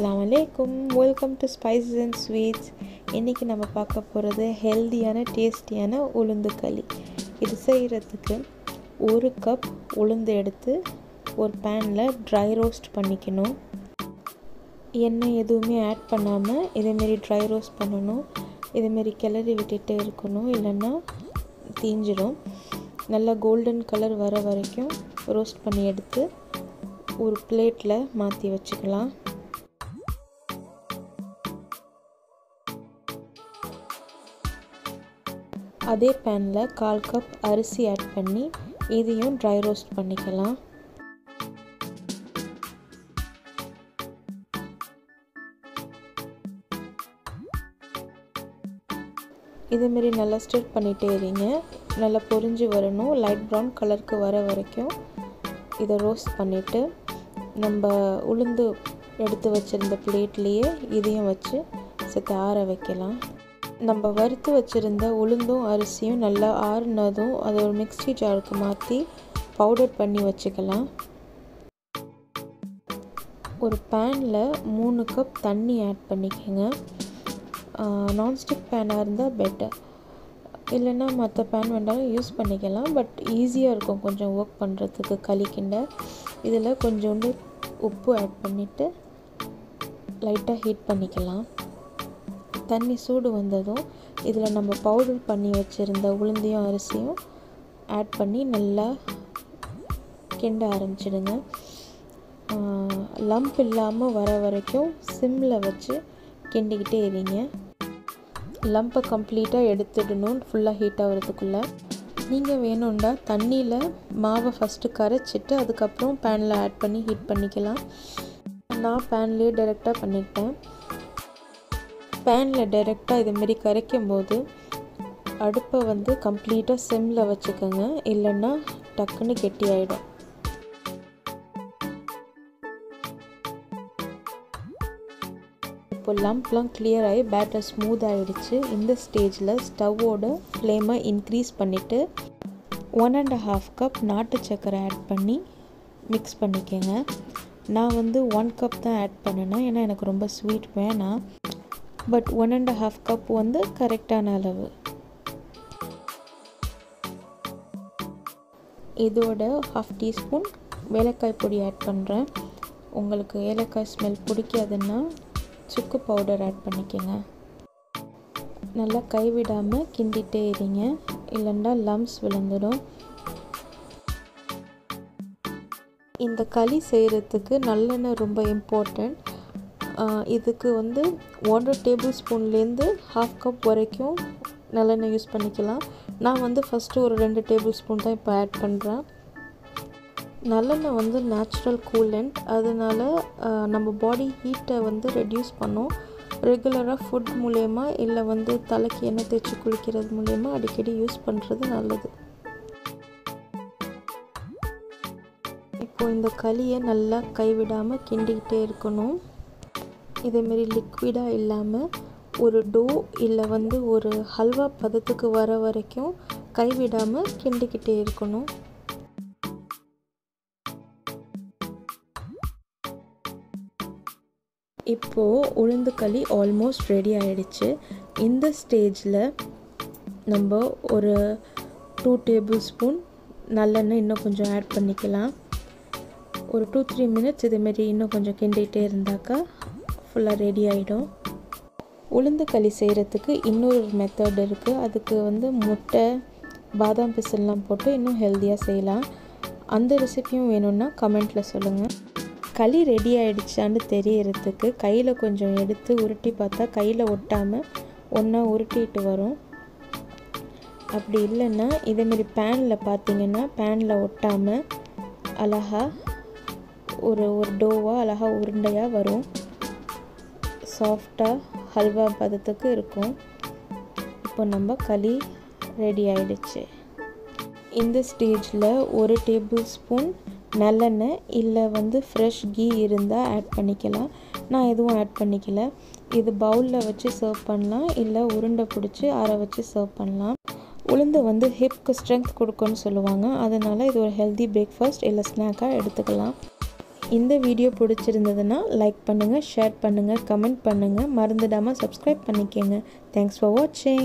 Assalamu alaikum. Welcome to Spices and Sweets. இன்னைக்கு நம்ம பார்க்க போகிறது ஹெல்தியான டேஸ்டியான உளுந்து களி. இது செய்கிறதுக்கு 1 கப் உளுந்து எடுத்து ஒரு பேனில் ட்ரை ரோஸ்ட் பண்ணிக்கணும். எண்ணெய் எதுவுமே ஆட் பண்ணாமல் இதேமாரி ட்ரை ரோஸ்ட் பண்ணணும். இதேமாரி கிளறி விட்டுட்டே இருக்கணும், இல்லைன்னா தீஞ்சிடும். நல்லா கோல்டன் கலர் வர வரைக்கும் ரோஸ்ட் பண்ணி எடுத்து ஒரு பிளேட்டில் மாற்றி வச்சுக்கலாம். அதே பேனில் 1/4 கப் அரிசி ஆட் பண்ணி இதையும் ட்ரை ரோஸ்ட் பண்ணிக்கலாம். இதேமாரி நல்லா ஸ்டிர் பண்ணிகிட்டே இருங்க. நல்லா பொரிஞ்சு வரணும். லைட் ப்ரௌன் கலருக்கு வர வரைக்கும் இதை ரோஸ்ட் பண்ணிவிட்டு நம்ம உளுந்து எடுத்து வச்சுருந்த பிளேட்லேயே இதையும் வச்சு சேர்த்து ஆற வைக்கலாம். நம்ம வறுத்து வச்சுருந்த உளுந்தும் அரிசியும் நல்லா ஆறுனதும் அதை ஒரு மிக்ஸி ஜாருக்கு மாற்றி பவுடர் பண்ணி வச்சுக்கலாம். ஒரு பேனில் 3 கப் தண்ணி ஆட் பண்ணிக்கோங்க. நான்ஸ்டிக் பேனாக இருந்தால் பெட்டர், இல்லைன்னா மற்ற பேன் வேண்டாலும் யூஸ் பண்ணிக்கலாம். பட் ஈஸியாக இருக்கும் கொஞ்சம் ஒர்க் பண்ணுறதுக்கு களிக்கிண்ட. இதில் கொஞ்சோண்டு உப்பு ஆட் பண்ணிவிட்டு லைட்டாக ஹீட் பண்ணிக்கலாம். தண்ணி சூடு வந்ததும் இதில் நம்ம பவுடர் பண்ணி வச்சுருந்த உளுந்தையும் அரிசியும் ஆட் பண்ணி நல்லா கிண்ட ஆரம்பிச்சிடுங்க. லம்ப் இல்லாமல் வர வரைக்கும் சிம்மில் வச்சு கிண்டிக்கிட்டே இருங்க. லம்பை கம்ப்ளீட்டாக எடுத்துடணும் ஃபுல்லாக ஹீட் ஆகிறதுக்குள்ளே. நீங்கள் வேணும்னா தண்ணியில் மாவை ஃபஸ்ட்டு கரைச்சிட்டு அதுக்கப்புறம் பேனில் ஆட் பண்ணி ஹீட் பண்ணிக்கலாம். நான் பேன்லேயே டைரெக்டாக பண்ணிக்கிட்டேன். பேனில் டைரெக்டாக இதுமாரி கரைக்கும் போது அடுப்பை வந்து கம்ப்ளீட்டாக சிம்மில் வச்சுக்கோங்க, இல்லைன்னா டக்குன்னு கெட்டி ஆகிடும். இப்போ லம்ப்லாம் கிளியர் ஆகி பேட்டர் ஸ்மூத் ஆகிடுச்சு. இந்த ஸ்டேஜில் ஸ்டவ்வோட ஃப்ளேமை இன்க்ரீஸ் பண்ணிவிட்டு 1.5 கப் நாட்டு சர்க்கரை ஆட் பண்ணி மிக்ஸ் பண்ணிக்கோங்க. நான் வந்து 1 கப் தான் ஆட் பண்ணினேன், ஏன்னா எனக்கு ரொம்ப ஸ்வீட் வேணாம். பட் 1.5 கப் வந்து கரெக்டான அளவு. இதோட 1/2 டீஸ்பூன் ஏலக்காய் பொடி ஆட் பண்ணுறேன். உங்களுக்கு ஏலக்காய் ஸ்மெல் பிடிக்காதுன்னா சுக்கு பவுடர் ஆட் பண்ணிக்கோங்க. நல்லா கைவிடாமல் கிண்டிகிட்டே இருங்க, இல்லைன்னா லம்ப்ஸ் விழுந்துடும். இந்த களி செய்கிறதுக்கு நல்லெண்ணெய் ரொம்ப இம்பார்ட்டண்ட். இதுக்கு வந்து 1 டேபிள் ஸ்பூன்லேருந்து 1/2 கப் வரைக்கும் நல்லெண்ணெய் யூஸ் பண்ணிக்கலாம். நான் வந்து ஃபஸ்ட்டு ஒரு 2 டேபிள் ஸ்பூன் தான் இப்போ ஆட் பண்ணுறேன். நல்லெண்ணெய் வந்து நேச்சுரல் கூலண்ட், அதனால் நம்ம பாடி ஹீட்டை வந்து ரெடியூஸ் பண்ணும். ரெகுலராக ஃபுட் மூலயமா இல்லை வந்து தலைக்கு எண்ணெய் தேய்ச்சி குளிக்கிறது மூலயமா அடிக்கடி யூஸ் பண்ணுறது நல்லது. இப்போது இந்த களியை நல்லா கைவிடாமல் கிண்டிக்கிட்டே இருக்கணும். இதேமாரி லிக்விடாக இல்லாமல் ஒரு டோ இல்லை வந்து ஒரு ஹல்வா பதத்துக்கு வர வரைக்கும் கைவிடாமல் கிண்டிக்கிட்டே இருக்கணும். இப்போது உளுந்து களி ஆல்மோஸ்ட் ரெடி ஆகிடுச்சு. இந்த ஸ்டேஜில் நம்ம ஒரு 2 டேபிள் ஸ்பூன் நல்லெண்ணெய் இன்னும் கொஞ்சம் ஆட் பண்ணிக்கலாம். ஒரு 2-3 மினிட்ஸ் இதுமாரி இன்னும் கொஞ்சம் கிண்டிகிட்டே இருந்தாக்கா ஃபுல்லாக ரெடி ஆகிடும். உளுந்து களி செய்கிறதுக்கு இன்னொரு மெத்தட் இருக்குது. அதுக்கு வந்து முட்டை, பாதாம் பிசின்லாம் போட்டு இன்னும் ஹெல்த்தியாக செய்யலாம். அந்த ரெசிபியும் வேணும்னா கமெண்ட்டில் சொல்லுங்கள். களி ரெடி ஆகிடுச்சான்னு தெரியறதுக்கு கையில் கொஞ்சம் எடுத்து உருட்டி பார்த்தா கையில் ஒட்டாமல் ஒன்றா உருட்டிட்டு வரும். அப்படி இல்லைன்னா இதேமாரி பேனில் பார்த்தீங்கன்னா பேனில் ஒட்டாமல் அழகாக ஒரு டோவாக அழகாக உருண்டையாக வரும். சாஃப்டாக ஹல்வா பதத்துக்கு இருக்கும். இப்போ நம்ம களி ரெடி ஆகிடுச்சு. இந்த ஸ்டேஜில் 1 டேபிள் ஸ்பூன் நல்லெண்ணெய் இல்லை வந்து ஃப்ரெஷ் கீ இருந்தால் ஆட் பண்ணிக்கலாம். நான் எதுவும் ஆட் பண்ணிக்கல. இது பவுலில் வச்சு சர்வ் பண்ணலாம், இல்லை உருண்டை பிடிச்சி ஆற வச்சு சர்வ் பண்ணலாம். உளுந்து வந்து ஹிப்க்கு ஸ்ட்ரென்த் கொடுக்குன்னு சொல்லுவாங்க, அதனால் இது ஒரு ஹெல்தி பிரேக்ஃபாஸ்ட் இல்லை ஸ்நாக்காக எடுத்துக்கலாம். இந்த வீடியோ பிடிச்சிருந்ததுன்னா லைக் பண்ணுங்கள், ஷேர் பண்ணுங்கள், கமெண்ட் பண்ணுங்கள். மறந்துடாமல் சப்ஸ்கிரைப் பண்ணிக்கோங்க. தேங்க்ஸ் ஃபார் வாட்சிங்.